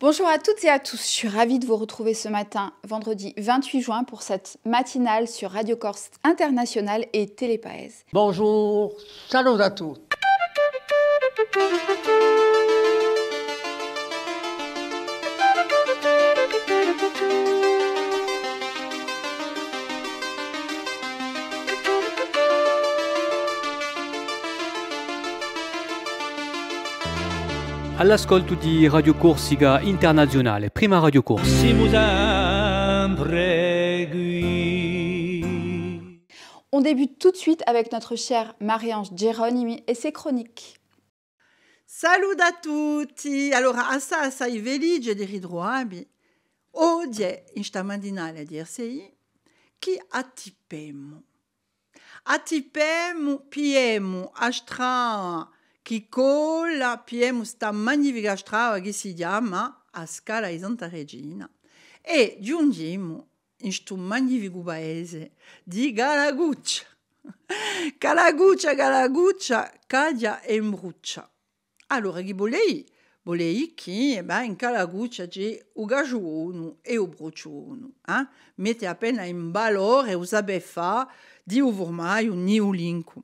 Bonjour à toutes et à tous, je suis ravie de vous retrouver ce matin, vendredi 28 juin, pour cette matinale sur Radio Corse International et Télépaèse. Bonjour, salut à tous. All'ascolto di Radio Corsica Internazionale, prima Radio Corse. On débute tout de suite avec notre chère Marie-Ange Geronimi et ses chroniques. Salut a tutti! Allora, assai felice di ritrovarvi oggi in sta mattinale di RCI che attippiamo. Attippiamo, piemo a strada che colla, piemo sta magnifica strada che si chiama a Scala di Santa Regina e giungiamo in sto magnifico paese di Galaguccia. Galaguccia, caglia e imbruccia. Allora, chi volei che in Calaguccia c'è un gagione e un brucione. Mette appena in valore o sape fa di un formaggio ni un linco.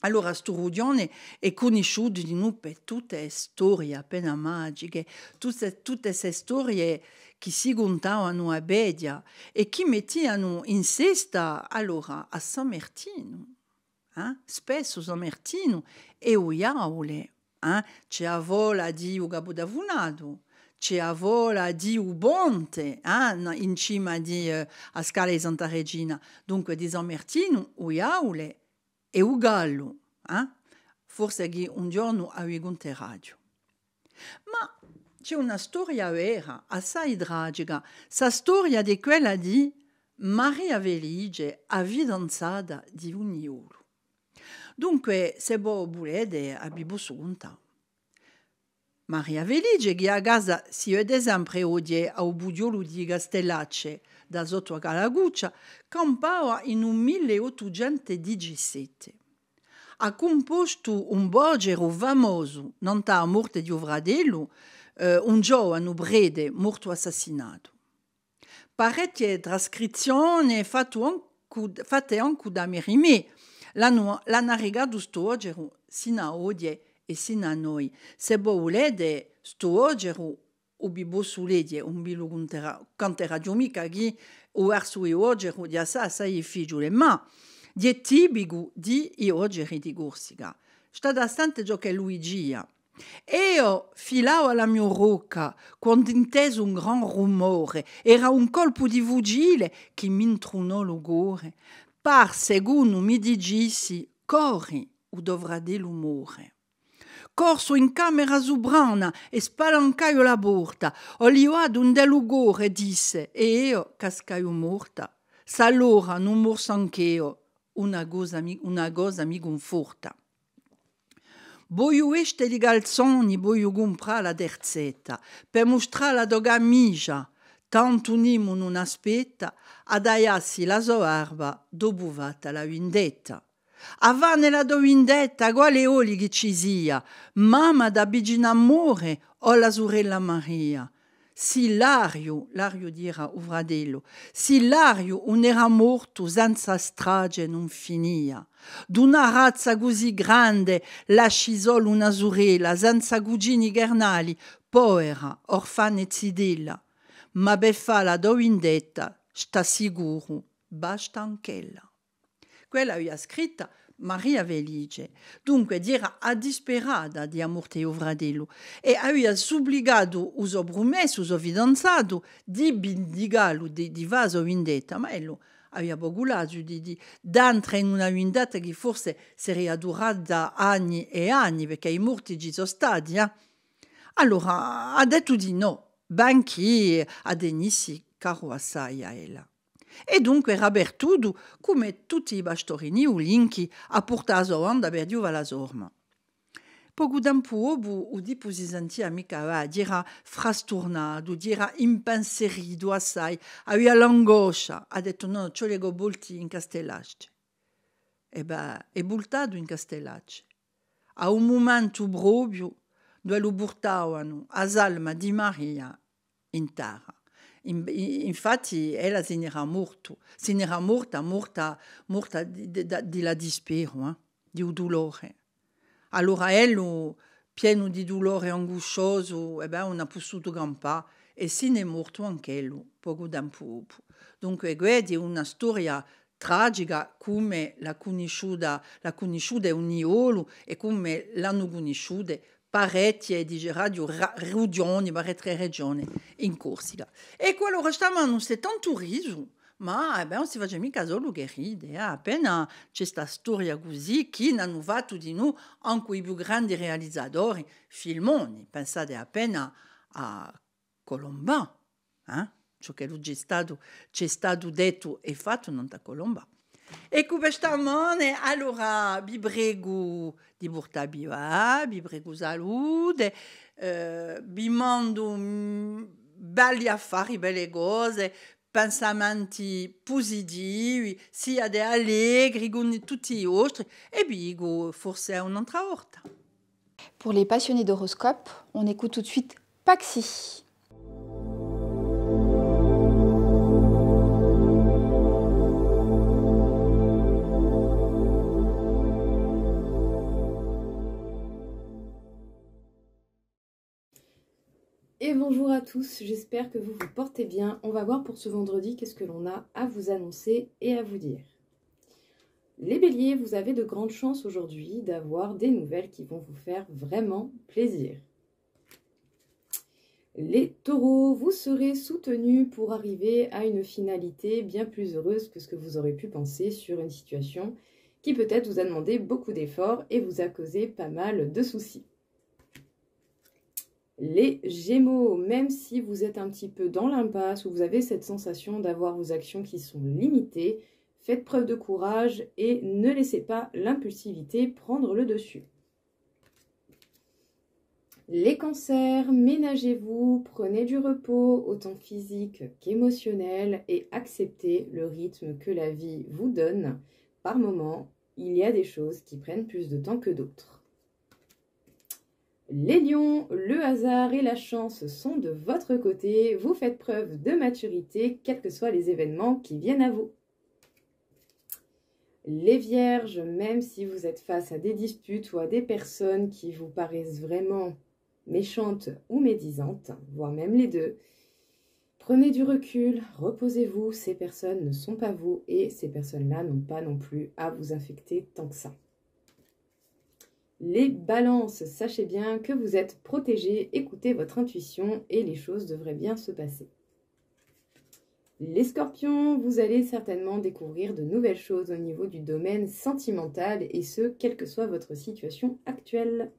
Allora, sto rugione è conosciuto di noi per tutte le storie appena magiche, tutte queste storie che si contavano a Bedia e che mettevano in sesta allora a San Martino. Spesso San Martino e o iaule. C'è a vola di un capodavunato, c'è a vola di un ponte in cima a Scala di Santa Regina. Dunque di San Martino, o iaule e un gallo. Forse che un giorno avevo un radio. Ma c'è una storia vera, assai tragica, sa storia di quella di Maria Velige, a fidanzata di un iolo. Dunque, se voi volete, abbiamo sunta. Maria Velige, che a casa si vede sempre oggi a un budiolo di Castellacce, da sotto a Calaguccia, campava in un 1817. Ha composto un bogero famoso, non a morte di un fratello, un giovane brede morto assassinato. Parecchie trascrizioni fatte anche da Merimè l'hanno regato sto ogero sino a oggi e sino a noi. Se voi volete, sto ogero ubibo suledie, un bilo cantera giumica che o verso e ogero di assai figliole, ma di è tipico di oggi di Corsica. Sta da stante gioca Luigia. Io filavo alla mia rocca quando intesi un gran rumore. Era un colpo di fucile che mi intrunò lo cuore. Par secondo mi digissi, corri o dovrà dell'umore. Corso in camera sobrana e spalancaio la porta. Ho liato un delugore, disse, e io cascaio morta. S'allora non morso anch'io. Una cosa mi conforta. Voglio este di calzoni, voglio comprare la terzetta, per mostrare la dogamigia. Tanto Nimo non aspetta, ad aiassi la sua erba, dopo fatta la vendetta. Avane la do vendetta, quale oli che ci sia, mamma da bigina amore o la sorella Maria. Si Lario dirà un fratello, si Lario non era morto senza strage non finia. D'una razza così grande lasci solo una sorella, senza cugini carnali, povera, orfana e zidella. Ma beffa la do vendetta, sta sicuro, basta anch'ella. Quella aveva scritta Maria Velige, dunque era a disperata di amorte o fratello e aveva supplicato il suo promesso, il suo fidanzato, di vendicarlo, di fare la vendetta, ma ello aveva poco laggio di entrare in una vendetta che forse sarebbe durata anni e anni, perché i morti ci sono stati. Allora ha detto di no, benché a Denissi caro assai a ella. E dunque era Bertudo, come tutti i bastorini ulinchi, a portare la onda per Dio alla sorma. Poco tempo dopo, o tipo si sentiva mica va, era frastornato, era impensierito assai, aveva l'angoscia, ha detto no, ci leggo volti in Castellacce. E è voltato in Castellacce. A un momento proprio, dove lo portavano a Salma di Maria in terra. Infatti, ella se n'era morta di la dispero, di un dolore. Allora, ello, pieno di dolore angoscioso, non ha potuto campare e se ne è morto anche lui, poco tempo dopo. Dunque, questa è una storia tragica come la conosciuta è un iolo e come l'hanno conosciuta parecchie di regioni in Corsica. E quello che stavano è tanto riso, ma non si faceva mica solo che ride. Appena c'è questa storia così, chi hanno fatto di noi anche i più grandi realizzatori, filmoni. Pensate appena a Colomba, ciò che c'è stato detto e fatto non da Colomba. E questa mane, allora, vi prego di portarvi va, vi prego salute, vi mando belli affari, belle cose, pensamenti positivi, sia di allegri con tutti gli altri, e vi dico forse un'altra volta. Pour les passionnés d'horoscope, on écoute tout de suite Paxi. Et bonjour à tous, j'espère que vous vous portez bien. On va voir pour ce vendredi qu'est-ce que l'on a à vous annoncer et à vous dire. Les béliers, vous avez de grandes chances aujourd'hui d'avoir des nouvelles qui vont vous faire vraiment plaisir. Les taureaux, vous serez soutenus pour arriver à une finalité bien plus heureuse que ce que vous aurez pu penser sur une situation qui peut-être vous a demandé beaucoup d'efforts et vous a causé pas mal de soucis. Les Gémeaux, même si vous êtes un petit peu dans l'impasse ou vous avez cette sensation d'avoir vos actions qui sont limitées, faites preuve de courage et ne laissez pas l'impulsivité prendre le dessus. Les Cancers, ménagez-vous, prenez du repos, autant physique qu'émotionnel, et acceptez le rythme que la vie vous donne. Par moments, il y a des choses qui prennent plus de temps que d'autres. Les lions, le hasard et la chance sont de votre côté. Vous faites preuve de maturité, quels que soient les événements qui viennent à vous. Les vierges, même si vous êtes face à des disputes ou à des personnes qui vous paraissent vraiment méchantes ou médisantes, voire même les deux, prenez du recul, reposez-vous, ces personnes ne sont pas vous et ces personnes-là n'ont pas non plus à vous infecter tant que ça. Les balances, sachez bien que vous êtes protégés, écoutez votre intuition et les choses devraient bien se passer. Les scorpions, vous allez certainement découvrir de nouvelles choses au niveau du domaine sentimental et ce, quelle que soit votre situation actuelle.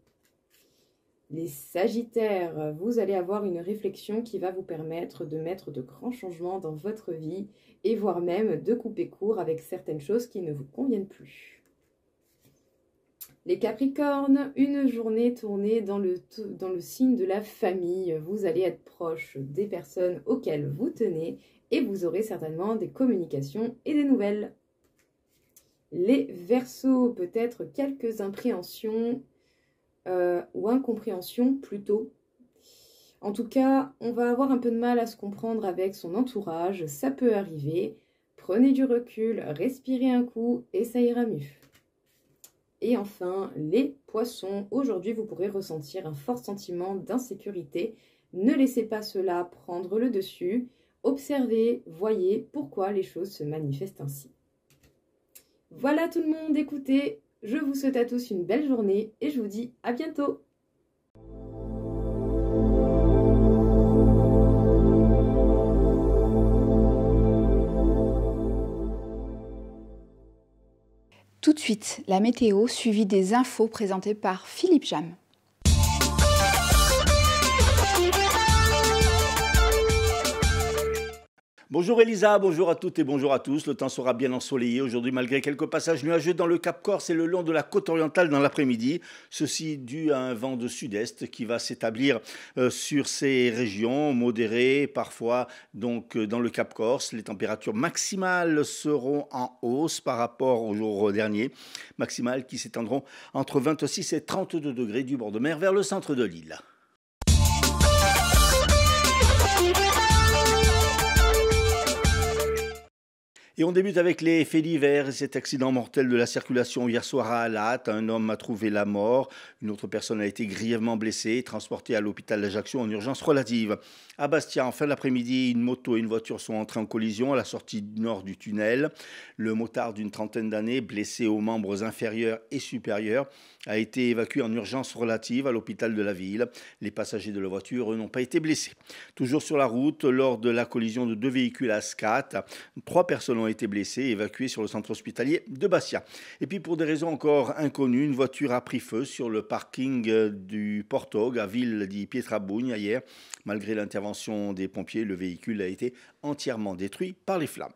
Les sagittaires, vous allez avoir une réflexion qui va vous permettre de mettre de grands changements dans votre vie et voire même de couper court avec certaines choses qui ne vous conviennent plus. Les Capricornes, une journée tournée dans le signe de la famille. Vous allez être proche des personnes auxquelles vous tenez et vous aurez certainement des communications et des nouvelles. Les Verseaux, peut-être quelques impréhensions ou incompréhensions plutôt. En tout cas, on va avoir un peu de mal à se comprendre avec son entourage. Ça peut arriver. Prenez du recul, respirez un coup et ça ira mieux. Et enfin, les poissons, aujourd'hui vous pourrez ressentir un fort sentiment d'insécurité. Ne laissez pas cela prendre le dessus. Observez, voyez pourquoi les choses se manifestent ainsi. Voilà tout le monde, écoutez, je vous souhaite à tous une belle journée et je vous dis à bientôt. Tout de suite, la météo suivie des infos présentées par Philippe Jam. Bonjour Elisa, bonjour à toutes et bonjour à tous. Le temps sera bien ensoleillé aujourd'hui malgré quelques passages nuageux dans le Cap Corse et le long de la côte orientale dans l'après-midi. Ceci dû à un vent de sud-est qui va s'établir sur ces régions, modéré parfois donc dans le Cap Corse. Les températures maximales seront en hausse par rapport au jour dernier. Maximales qui s'étendront entre 26 et 32 degrés du bord de mer vers le centre de l'île. Et on débute avec les faits divers. Cet accident mortel de la circulation hier soir à Alat. Un homme a trouvé la mort. Une autre personne a été grièvement blessée, transportée à l'hôpital d'Ajaccio en urgence relative. À Bastia, en fin d'après-midi, une moto et une voiture sont entrées en collision à la sortie nord du tunnel. Le motard d'une trentaine d'années, blessé aux membres inférieurs et supérieurs, a été évacué en urgence relative à l'hôpital de la ville. Les passagers de la voiture n'ont pas été blessés. Toujours sur la route, lors de la collision de deux véhicules à Ascat, 3 personnes ont été blessées et évacuées sur le centre hospitalier de Bastia. Et puis pour des raisons encore inconnues, une voiture a pris feu sur le parking du Portog à Ville di Pietrabugna hier. Malgré l'intervention des pompiers, le véhicule a été entièrement détruit par les flammes.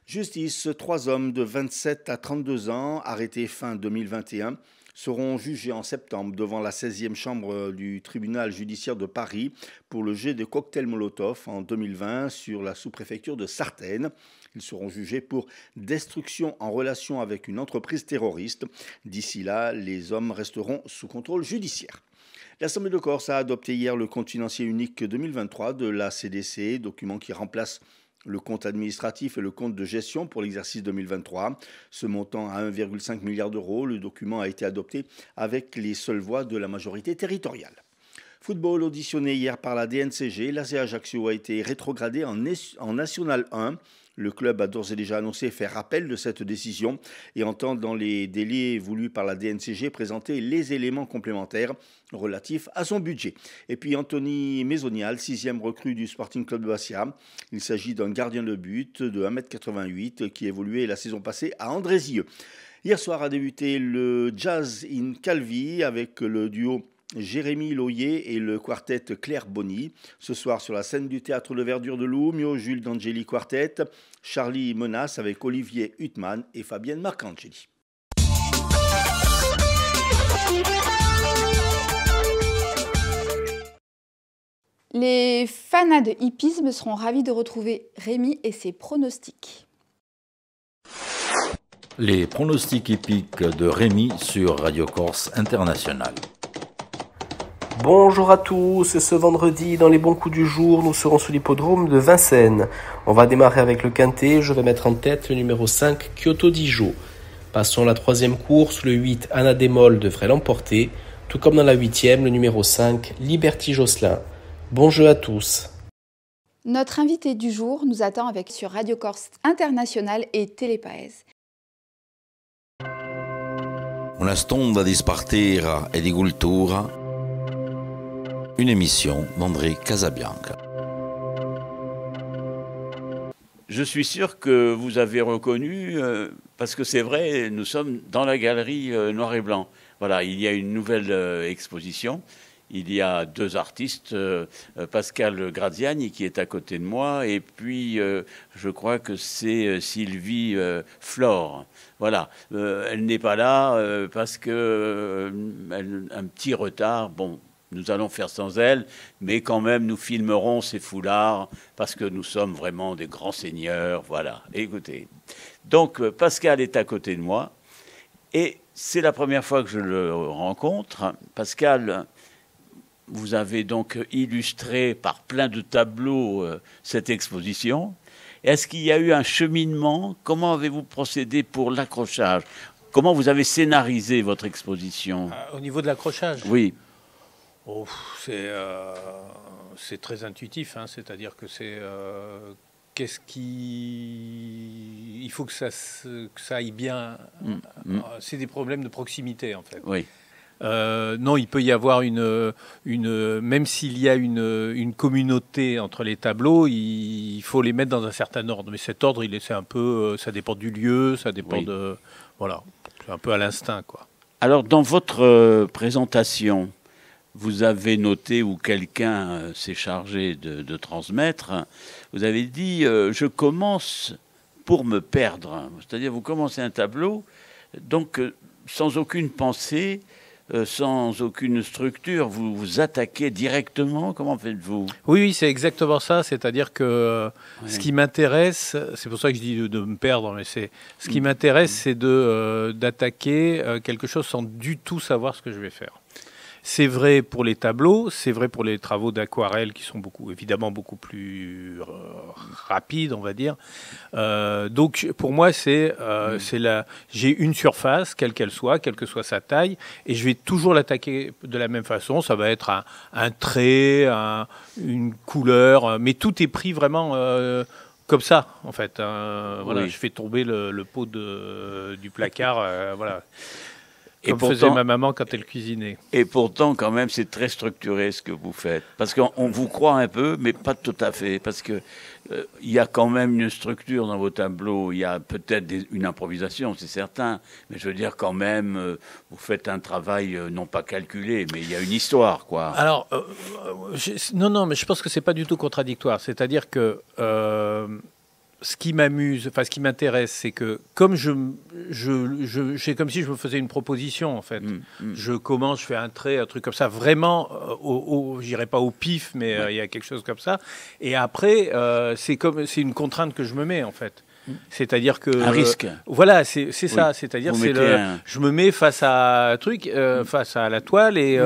Justice, 3 hommes de 27 à 32 ans arrêtés fin 2021 seront jugés en septembre devant la 16e chambre du tribunal judiciaire de Paris pour le jet de cocktail Molotov en 2020 sur la sous-préfecture de Sartène. Ils seront jugés pour destruction en relation avec une entreprise terroriste. D'ici là, les hommes resteront sous contrôle judiciaire. L'Assemblée de Corse a adopté hier le compte financier unique 2023 de la CDC, document qui remplace le compte administratif et le compte de gestion pour l'exercice 2023. Ce montant à 1,5 milliard d'euros, le document a été adopté avec les seules voix de la majorité territoriale. Football auditionné hier par la DNCG, l'AC Ajaccio a été rétrogradé en National 1. Le club a d'ores et déjà annoncé faire appel de cette décision et entend dans les délais voulus par la DNCG présenter les éléments complémentaires relatifs à son budget. Et puis Anthony Maisonial, 6e recrue du Sporting Club de Bastia. Il s'agit d'un gardien de but de 1,88 m qui évoluait la saison passée à Andrézieux. Hier soir a débuté le Jazz in Calvi avec le duo Jérémy Loyer et le quartet Claire Bonny. Ce soir sur la scène du Théâtre de Verdure de Lumio, Jules d'Angeli Quartet, Charlie Menace avec Olivier Huttman et Fabienne Marcangeli. Les fanats de hippisme seront ravis de retrouver Rémi et ses pronostics. Les pronostics hippiques de Rémi sur Radio Corse International. Bonjour à tous, ce vendredi dans les bons coups du jour, nous serons sur l'hippodrome de Vincennes. On va démarrer avec le quintet, je vais mettre en tête le numéro 5, Kyoto Dijo. Passons à la 3e course, le 8, Anna Démol devrait l'emporter, tout comme dans la 8e, le numéro 5, Liberty Josselin. Bon jeu à tous. Notre invité du jour nous attend avec sur Radio Corse International et Télépaese. Una stonda di spartera e di cultura. Une émission d'André Casabianca. Je suis sûr que vous avez reconnu, parce que c'est vrai, nous sommes dans la galerie Noir et Blanc. Voilà, il y a une nouvelle exposition. Il y a 2 artistes, Pascal Graziani qui est à côté de moi, et puis je crois que c'est Sylvie Flore. Voilà, elle n'est pas là parce que un petit retard. Bon. Nous allons faire sans elle, mais quand même, nous filmerons ces foulards parce que nous sommes vraiment des grands seigneurs. Voilà, écoutez. Donc, Pascal est à côté de moi et c'est la première fois que je le rencontre. Pascal, vous avez donc illustré par plein de tableaux cette exposition. Est-ce qu'il y a eu un cheminement? Comment avez-vous procédé pour l'accrochage? Comment vous avez scénarisé votre exposition? Au niveau de l'accrochage? Oui. Oh, c'est très intuitif, hein, c'est-à-dire que c'est il faut que ça aille bien. C'est des problèmes de proximité en fait. Oui. Non, il peut y avoir même s'il y a une communauté entre les tableaux, il faut les mettre dans un certain ordre. Mais cet ordre, c'est un peu, ça dépend du lieu, ça dépend de, voilà, c'est un peu à l'instinct, quoi. Alors, dans votre présentation, vous avez noté, ou quelqu'un s'est chargé de transmettre, vous avez dit je commence pour me perdre. C'est-à-dire, vous commencez un tableau, donc sans aucune pensée, sans aucune structure, vous vous attaquez directement. Comment faites-vous? Oui, c'est exactement ça. C'est-à-dire que ce qui m'intéresse, c'est pour ça que je dis de me perdre, mais ce qui m'intéresse, c'est d'attaquer quelque chose sans du tout savoir ce que je vais faire. C'est vrai pour les tableaux, c'est vrai pour les travaux d'aquarelle qui sont évidemment beaucoup plus rapides, on va dire. Donc pour moi, j'ai une surface, quelle qu'elle soit, quelle que soit sa taille, et je vais toujours l'attaquer de la même façon. Ça va être un trait, une couleur, mais tout est pris vraiment comme ça, en fait. Voilà, je fais tomber le pot du placard, voilà. Comme faisait ma maman quand elle cuisinait. Et pourtant, quand même, c'est très structuré ce que vous faites. Parce qu'on vous croit un peu, mais pas tout à fait. Parce que il y a quand même une structure dans vos tableaux. Il y a peut-être une improvisation, c'est certain. Mais je veux dire, quand même, vous faites un travail non pas calculé, mais il y a une histoire, quoi. Alors, non, mais je pense que c'est pas du tout contradictoire. C'est-à-dire que ce qui m'amuse, enfin ce qui m'intéresse, c'est que comme c'est comme si je me faisais une proposition en fait. Je commence, je fais un trait, un truc comme ça, vraiment, j'irai pas au pif, mais il y a quelque chose comme ça. Et après, c'est une contrainte que je me mets en fait. C'est-à-dire que un risque. Voilà, c'est ça. C'est-à-dire, je me mets face à un truc, face à la toile, et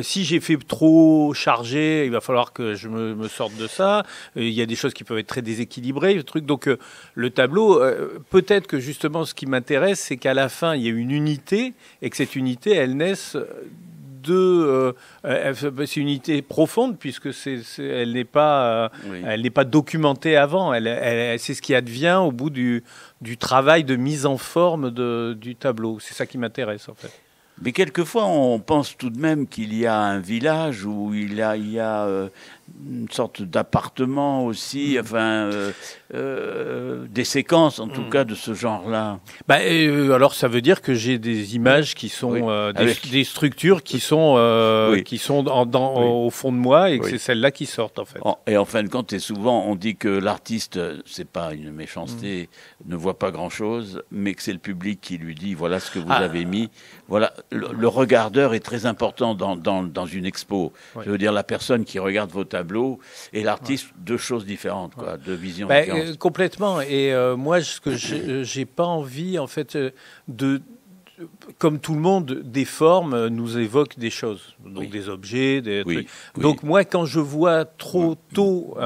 si j'ai fait trop chargé, il va falloir que je me sorte de ça. Il y a des choses qui peuvent être très déséquilibrées, le truc. Donc, le tableau, peut-être que justement, ce qui m'intéresse, c'est qu'à la fin, il y a une unité, et que cette unité, elle naisse c'est une unité profonde puisque elle n'est pas documentée avant. C'est ce qui advient au bout du travail de mise en forme du tableau. C'est ça qui m'intéresse en fait. Mais quelquefois, on pense tout de même qu'il y a un village où il y a une sorte d'appartement aussi, enfin, des séquences en tout cas de ce genre-là. Alors ça veut dire que j'ai des images qui sont des structures qui sont au fond de moi et que c'est celles-là qui sortent en fait. Et en fin de compte, et souvent on dit que l'artiste, c'est pas une méchanceté, ne voit pas grand-chose, mais que c'est le public qui lui dit voilà ce que vous avez mis. Voilà, le regardeur est très important dans une expo. Je veux dire, la personne qui regarde vos tableaux et l'artiste, deux choses différentes, quoi, deux visions différentes. Complètement. Et moi, ce que j'ai pas envie, en fait, comme tout le monde, des formes nous évoquent des choses, donc des objets, des trucs. Donc moi, quand je vois trop tôt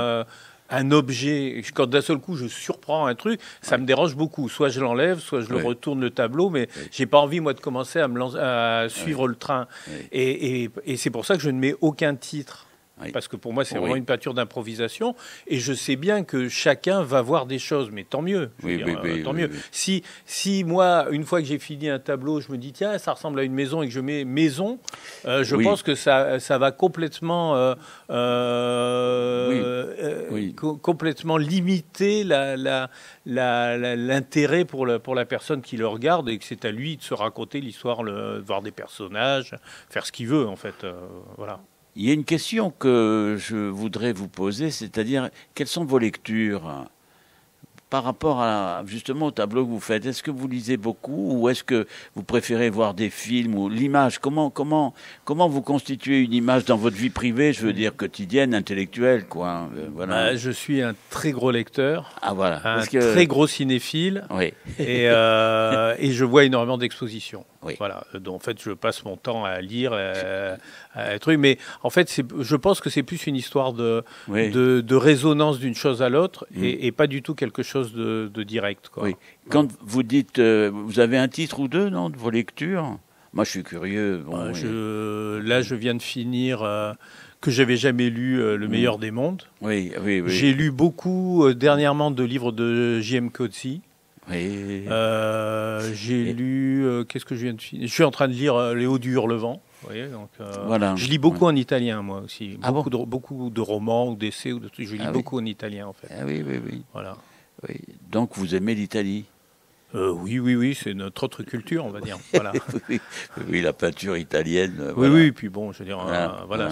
un objet, quand d'un seul coup je surprends un truc, ça me dérange beaucoup. Soit je l'enlève, soit je le retourne le tableau, mais j'ai pas envie moi de commencer à suivre le train. Et c'est pour ça que je ne mets aucun titre. Parce que pour moi, c'est vraiment une peinture d'improvisation. Et je sais bien que chacun va voir des choses, mais tant mieux. Tant mieux. Si moi, une fois que j'ai fini un tableau, je me dis, tiens, ça ressemble à une maison et que je mets maison, je pense que ça va complètement, complètement limiter l'intérêt pour la personne qui le regarde et que c'est à lui de se raconter l'histoire, voir des personnages, faire ce qu'il veut, en fait. Voilà. Il y a une question que je voudrais vous poser, c'est-à-dire, quelles sont vos lectures par rapport justement au tableau que vous faites? Est-ce que vous lisez beaucoup ou est-ce que vous préférez voir des films ou l'image? Comment vous constituez une image dans votre vie privée, je veux dire quotidienne, intellectuelle, quoi. Voilà. Je suis un très gros lecteur, très gros cinéphile, et je vois énormément d'expositions. Voilà. Donc en fait, je passe mon temps à lire, trucs. Mais en fait, je pense que c'est plus une histoire de résonance d'une chose à l'autre et pas du tout quelque chose de direct, quoi. Quand vous dites, vous avez un titre ou deux, non, de vos lectures? Moi, je suis curieux. Là, je viens de finir que j'avais jamais lu Le meilleur des mondes. J'ai lu beaucoup dernièrement de livres de J.M. Coetzee. J'ai lu qu'est-ce que je viens de finir? Je suis en train de lire Les Hauts du Hurlevent. Donc, je lis beaucoup en italien, moi aussi. Beaucoup de romans ou d'essais ou de trucs. Je lis beaucoup en italien, en fait. Voilà. Donc vous aimez l'Italie? Oui, c'est notre autre culture, on va dire. Voilà. Oui, la peinture italienne. Oui, voilà. oui, puis bon, je veux dire, Voilà.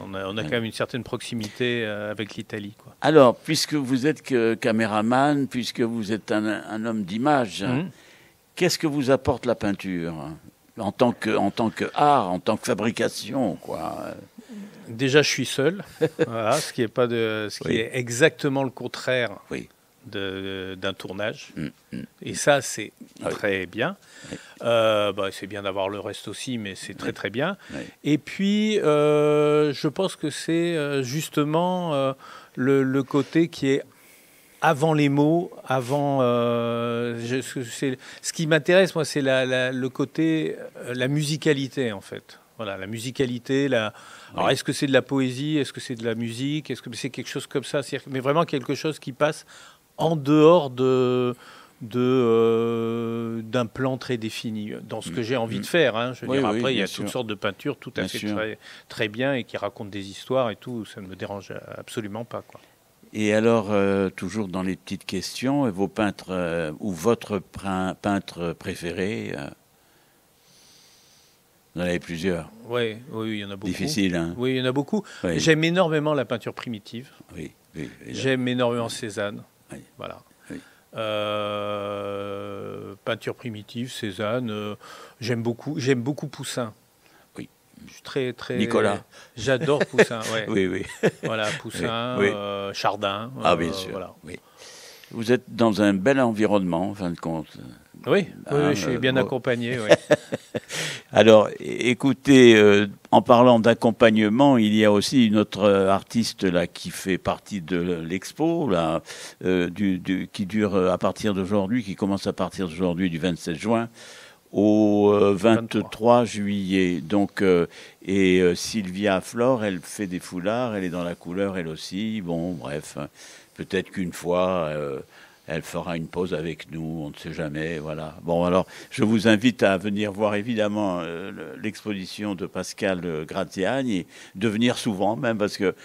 on a quand même une certaine proximité avec l'Italie, quoi. Alors, puisque vous êtes caméraman, puisque vous êtes un homme d'image, qu'est-ce que vous apporte la peinture en tant que art, en tant que fabrication, quoi? Déjà, je suis seul, voilà, ce qui est exactement le contraire d'un tournage. Et ça, c'est très bien. C'est bien d'avoir le reste aussi, mais c'est très très bien. Et puis, je pense que c'est justement le côté qui est avant les mots, avant... ce qui m'intéresse, moi, c'est le côté, la musicalité, en fait. Voilà, la musicalité, alors est-ce que c'est de la poésie, est-ce que c'est de la musique, est-ce que c'est quelque chose comme ça, mais vraiment quelque chose qui passe en dehors d'un plan très défini, dans ce que j'ai envie de faire. Hein. Je veux dire, après, il y a toutes sortes de peintures tout à fait très, très bien et qui racontent des histoires et tout, ça ne me dérange absolument pas, quoi. Et alors, toujours dans les petites questions, vos peintres ou votre peintre préféré vous en avez plusieurs. Oui, il y en a beaucoup. Difficile, hein? Oui, il y en a beaucoup. Oui. J'aime énormément la peinture primitive. Oui. J'aime énormément Cézanne. Oui. Voilà. Oui. Peinture primitive, Cézanne. J'aime beaucoup Poussin. Oui. Je suis très. Nicolas. J'adore Poussin. Ouais. Oui. Voilà, Poussin, Chardin. Bien sûr. Voilà. Oui. Vous êtes dans un bel environnement, en fin de compte. Oui, je suis bien accompagné. Oui. Alors, écoutez, en parlant d'accompagnement, il y a aussi une autre artiste là qui fait partie de l'expo là, qui dure à partir d'aujourd'hui, qui commence à partir d'aujourd'hui du 27 juin au 23 juillet. Donc, Sylvia Flore, elle fait des foulards, elle est dans la couleur, elle aussi. Bon, bref, peut-être qu'une fois. Elle fera une pause avec nous, on ne sait jamais, voilà. Bon, alors, je vous invite à venir voir évidemment l'exposition de Pascal Graziani, de venir souvent même, parce que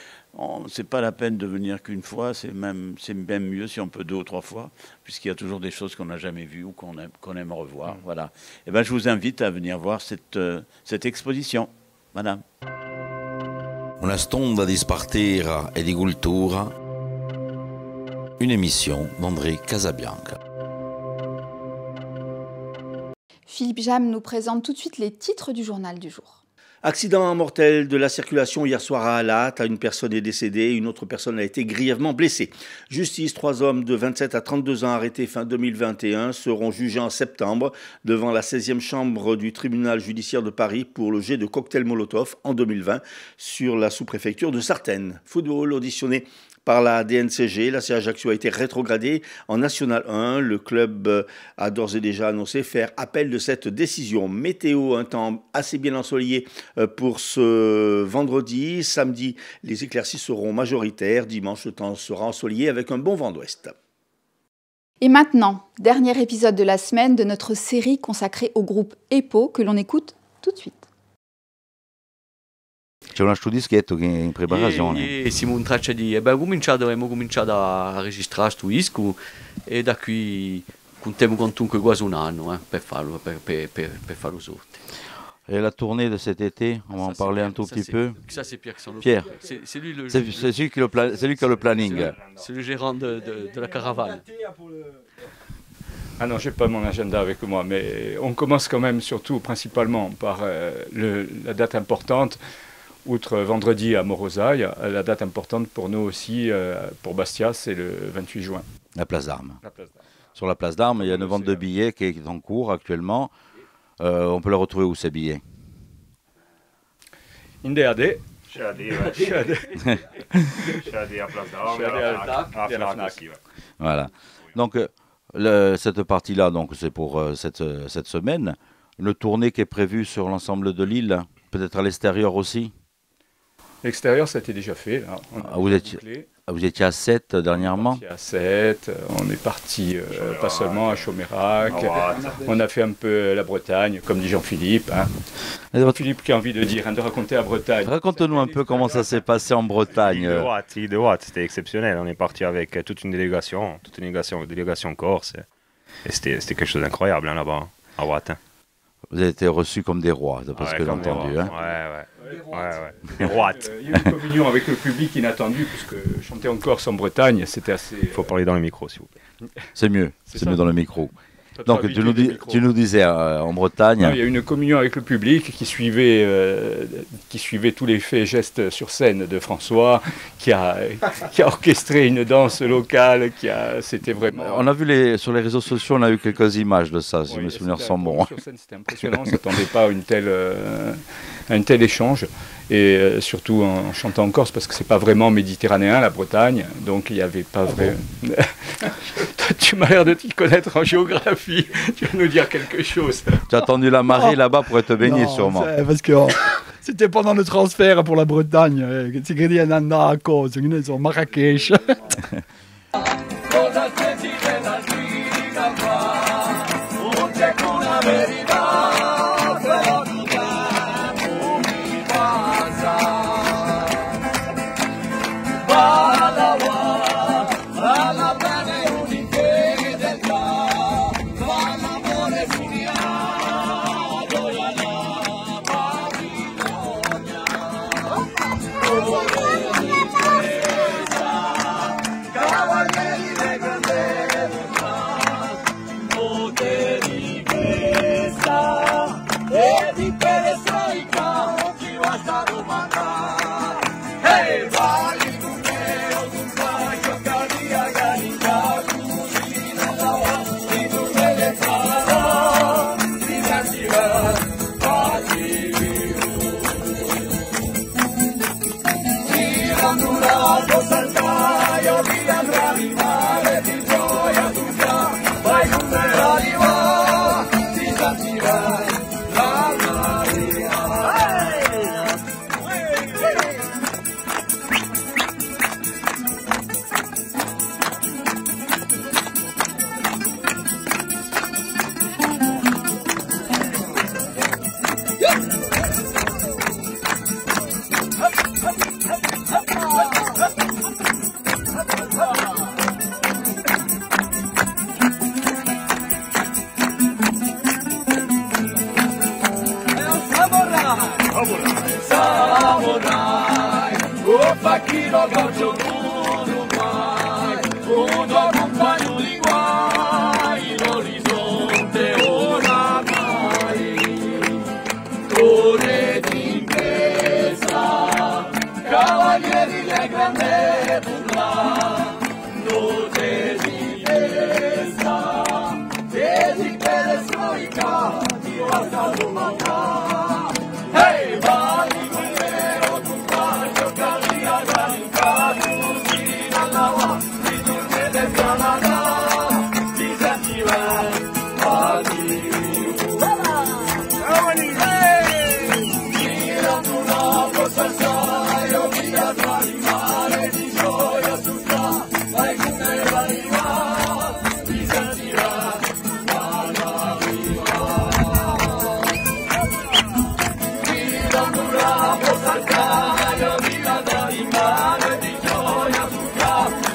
c'est pas la peine de venir qu'une fois, c'est même mieux si on peut 2 ou 3 fois, puisqu'il y a toujours des choses qu'on n'a jamais vues ou qu'on aime revoir, voilà. Et ben, je vous invite à venir voir cette exposition, madame. Una stonda di spartera e di cultura. Une émission d'André Casabianca. Philippe Jam nous présente tout de suite les titres du journal du jour. Accident mortel de la circulation hier soir à Alat. Une personne est décédée, une autre personne a été grièvement blessée. Justice, 3 hommes de 27 à 32 ans arrêtés fin 2021 seront jugés en septembre devant la 16e chambre du tribunal judiciaire de Paris pour le jet de cocktail Molotov en 2020 sur la sous-préfecture de Sartène. Football auditionné par la DNCG, la Ajaccio a été rétrogradée en National 1. Le club a d'ores et déjà annoncé faire appel de cette décision. Météo, un temps assez bien ensoleillé pour ce vendredi. Samedi, les éclaircies seront majoritaires. Dimanche, le temps sera ensoleillé avec un bon vent d'ouest. Et maintenant, dernier épisode de la semaine de notre série consacrée au groupe EPO que l'on écoute tout de suite. C'è un altro dischetto che è in preparazione. Siamo in traccia abbiamo cominciato a registrare questo disco e da qui contiamo comunque quasi un anno per farlo sorte. Et la tournée de cet été, on va en parler un tout petit peu. Ça c'est Pierre qui s'en occupe. Pierre, c'est lui c'est lui qui a le planning. C'est le gérant de la caravane. Ah non, je n'ai pas mon agenda avec moi, mais on commence quand même principalement par la date importante. Outre vendredi à Morosaille, la date importante pour nous aussi, pour Bastia, c'est le 28 juin. La place d'Armes. Sur la place d'Armes, il y a une vente de billets qui est en cours actuellement. On peut les retrouver où ces billets? In DAD. Chez AD à place d'Armes, à Fnac. Voilà. Donc, cette partie-là, donc, c'est pour cette semaine. Le tournée qui est prévu sur l'ensemble de l'île, peut-être à l'extérieur aussi. L'extérieur, ça a été déjà fait. Là. Vous étiez à 7 dernièrement? On était à 7, on est parti pas seulement à Chaumérac, on a fait un peu la Bretagne, comme dit Jean-Philippe. Hein. Jean-Philippe qui a envie de raconter la Bretagne. Raconte-nous un peu comment ça s'est passé en Bretagne. Île de Watt, c'était exceptionnel. On est parti avec toute une délégation corse. Et c'était quelque chose d'incroyable hein, là-bas, à Watt. Vous avez été reçus comme des rois, d'après ce que j'ai entendu. Hein. Des rois. Il y a eu une communion avec le public inattendu, puisque chanter en Corse, en Bretagne, c'était assez... Il faut parler dans le micro, s'il vous plaît. C'est mieux dans le micro. Donc tu nous disais en Bretagne... Non, il y a eu une communion avec le public qui suivait tous les faits et gestes sur scène de François, qui a orchestré une danse locale, c'était vraiment... On a vu sur les réseaux sociaux, on a eu quelques images de ça, si mes souvenirs sont bons. Sur scène, c'était impressionnant, on ne s'attendait pas à un tel échange, et surtout en chantant en Corse, parce que c'est pas vraiment méditerranéen, la Bretagne, donc il n'y avait pas vrai... Tu m'as l'air de t'y connaître en géographie, tu vas nous dire quelque chose. Tu as attendu la marée là-bas pour te baigner sûrement. Parce que c'était pendant le transfert pour la Bretagne, c'est crédit à Nanda à cause, sur Marrakech.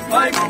Vai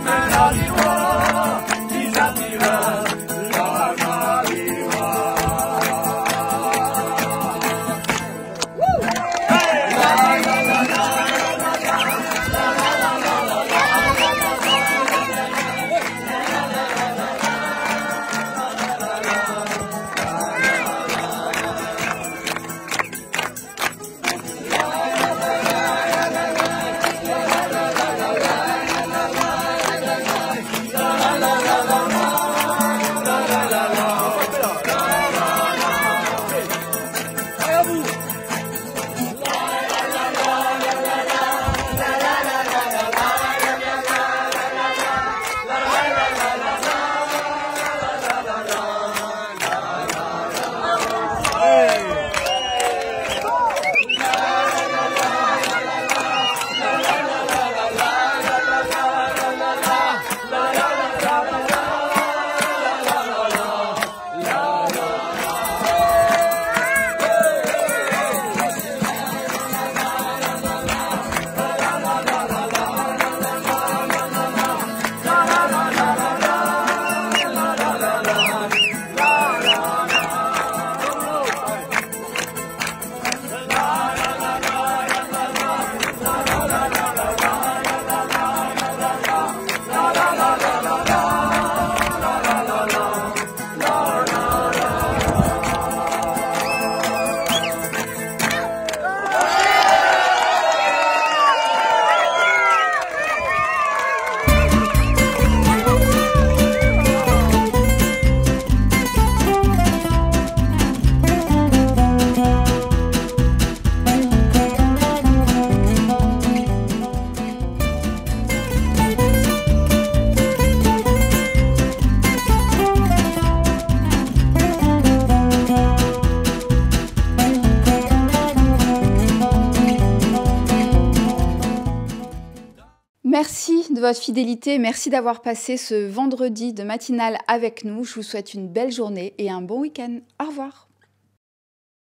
Merci de votre fidélité, merci d'avoir passé ce vendredi de matinale avec nous. Je vous souhaite une belle journée et un bon week-end. Au revoir.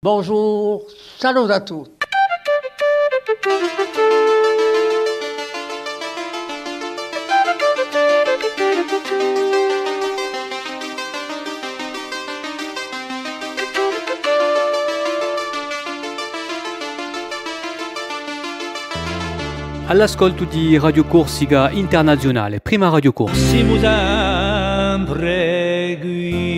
Bonjour, salut à tous. All'ascolto di Radio Corsica Internazionale, prima Radio Corsica. Si mu sempre qui